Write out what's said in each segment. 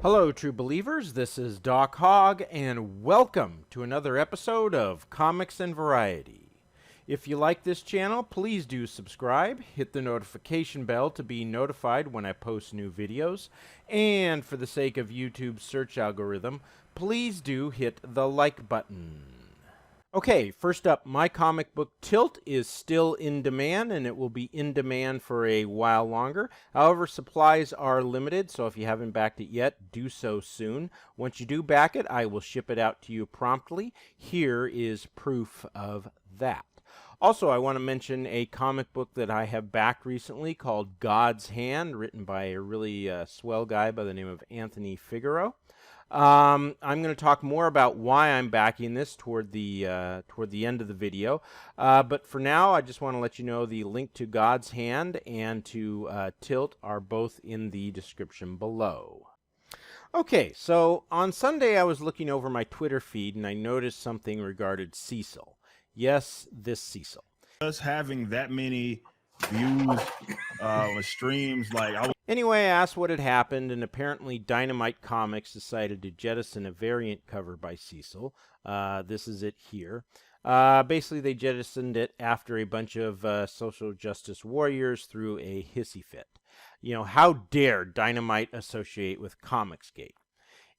Hello, true believers. This is Doc Hogg, and welcome to another episode of Comics and Variety. If you like this channel, please do subscribe, hit the notification bell to be notified when I post new videos, and for the sake of YouTube's search algorithm, please do hit the like button. Okay, first up, my comic book Tilt is still in demand, and it will be in demand for a while longer. However, supplies are limited, so if you haven't backed it yet, do so soon. Once you do back it, I will ship it out to you promptly. Here is proof of that. Also, I want to mention a comic book that I have backed recently called God's Hand, written by a really swell guy by the name of Anthony Figueroa. I'm going to talk more about why I'm backing this toward the end of the video. But for now, I just want to let you know the link to God's Hand and to Tilt are both in the description below. Okay, so on Sunday I was looking over my Twitter feed and I noticed something regarding Cecil. Yes, this Cecil. Us having that many views, streams, Anyway, I asked what had happened, and apparently Dynamite Comics decided to jettison a variant cover by Cecil. This is it here. Basically, they jettisoned it after a bunch of social justice warriors threw a hissy fit. You know, how dare Dynamite associate with Comicsgate?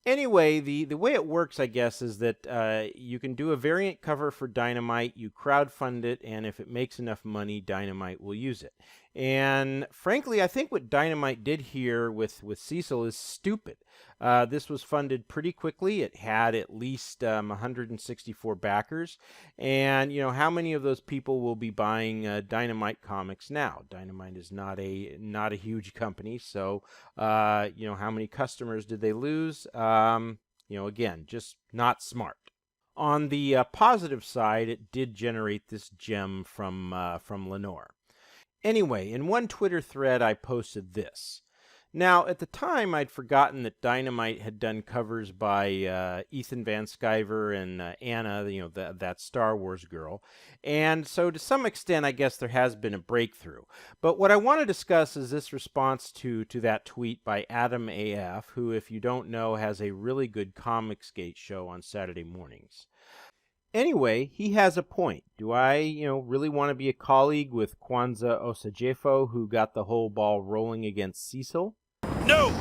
Anyway, the way it works, I guess, is that you can do a variant cover for Dynamite, you crowdfund it, and if it makes enough money, Dynamite will use it. And frankly, I think what Dynamite did here with Cecil is stupid. This was funded pretty quickly. It had at least 164 backers. And, you know, how many of those people will be buying Dynamite comics now? Dynamite is not a huge company, so, you know, how many customers did they lose? You know, again, just not smart. On the positive side, it did generate this gem from Lenore. Anyway, in one Twitter thread, I posted this. Now, at the time, I'd forgotten that Dynamite had done covers by Ethan Van Sciver and Anna, you know, that Star Wars girl. And so to some extent, I guess there has been a breakthrough. But what I want to discuss is this response to that tweet by Adam AF, who, if you don't know, has a really good Comicsgate show on Saturday mornings. Anyway, he has a point. Do I, you know, really want to be a colleague with Kwanzaa Osajefo, who got the whole ball rolling against Cecil? No,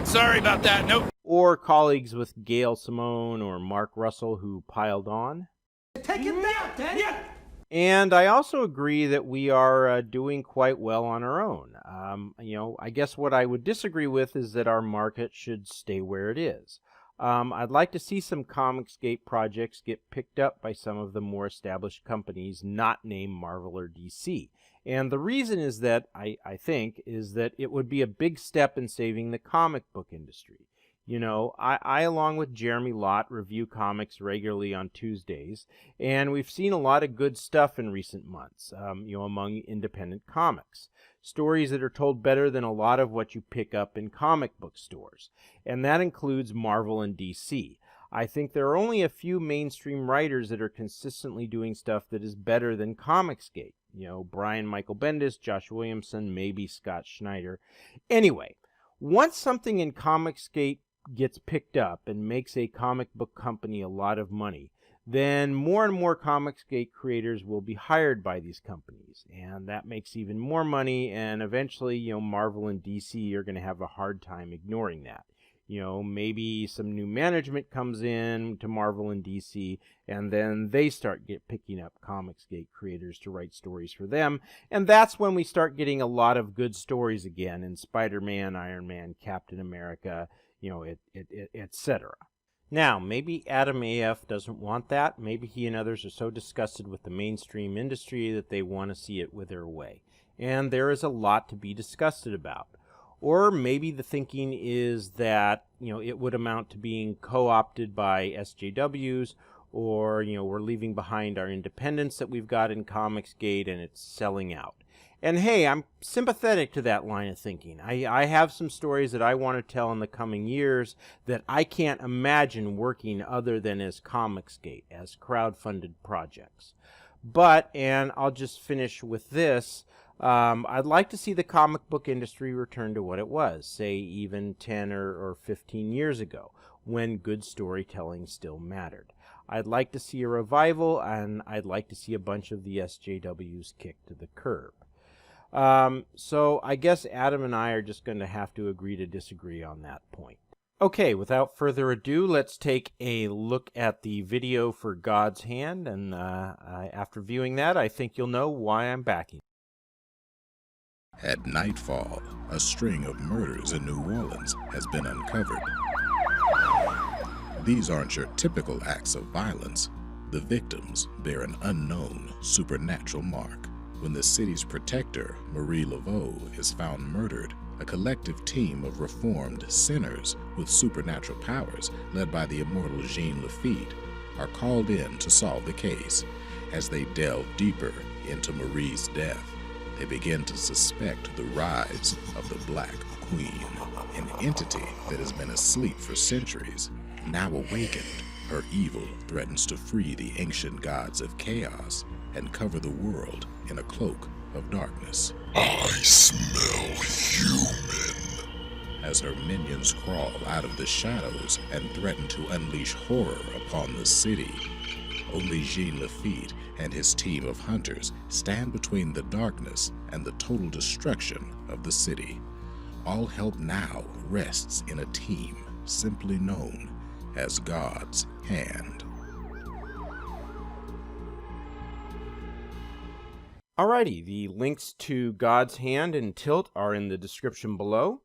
sorry about that, nope. Or colleagues with Gail Simone or Mark Russell, who piled on? Take it back, Daddy! And I also agree that we are doing quite well on our own. You know, I guess what I would disagree with is that our market should stay where it is. I'd like to see some Comicsgate projects get picked up by some of the more established companies not named Marvel or DC. And the reason is that, I think, is that it would be a big step in saving the comic book industry. You know, I along with Jeremy Lott, review comics regularly on Tuesdays, and we've seen a lot of good stuff in recent months, you know, among independent comics. Stories that are told better than a lot of what you pick up in comic book stores. And that includes Marvel and DC. I think there are only a few mainstream writers that are consistently doing stuff that is better than Comicsgate. You know, Brian Michael Bendis, Josh Williamson, maybe Scott Schneider. Anyway, once something in Comicsgate gets picked up and makes a comic book company a lot of money, then more and more Comicsgate creators will be hired by these companies, and that makes even more money, and eventually, you know, Marvel and DC are going to have a hard time ignoring that. You know, maybe some new management comes in to Marvel and DC, and then they start picking up Comicsgate creators to write stories for them, and that's when we start getting a lot of good stories again in Spider-Man, Iron Man, Captain America, you know, etc. Now, maybe Adam AF doesn't want that. Maybe he and others are so disgusted with the mainstream industry that they want to see it wither away. And there is a lot to be disgusted about. Or maybe the thinking is that, you know, it would amount to being co-opted by SJWs, or, you know, we're leaving behind our independence that we've got in Comicsgate and it's selling out. And hey, I'm sympathetic to that line of thinking. I have some stories that I want to tell in the coming years that I can't imagine working other than as Comicsgate, as crowdfunded projects. But, and I'll just finish with this, I'd like to see the comic book industry return to what it was, say even 10 or 15 years ago, when good storytelling still mattered. I'd like to see a revival, and I'd like to see a bunch of the SJWs kicked to the curb. So I guess Adam and I are just going to have to agree to disagree on that point. Okay, without further ado, let's take a look at the video for God's Hand, and after viewing that, I think you'll know why I'm backing. At nightfall, a string of murders in New Orleans has been uncovered. These aren't your typical acts of violence. The victims bear an unknown supernatural mark. When the city's protector, Marie Laveau, is found murdered, a collective team of reformed sinners with supernatural powers, led by the immortal Jean Lafitte, are called in to solve the case. As they delve deeper into Marie's death, they begin to suspect the rise of the Black Queen, an entity that has been asleep for centuries. Now awakened, her evil threatens to free the ancient gods of chaos and cover the world in a cloak of darkness. I smell human. As her minions crawl out of the shadows and threaten to unleash horror upon the city, only Jean Lafitte and his team of hunters stand between the darkness and the total destruction of the city. All help now rests in a team simply known as God's Hand. Alrighty, the links to God's Hand and Tilt are in the description below.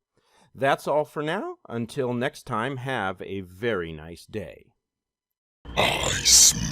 That's all for now. Until next time, have a very nice day. I smell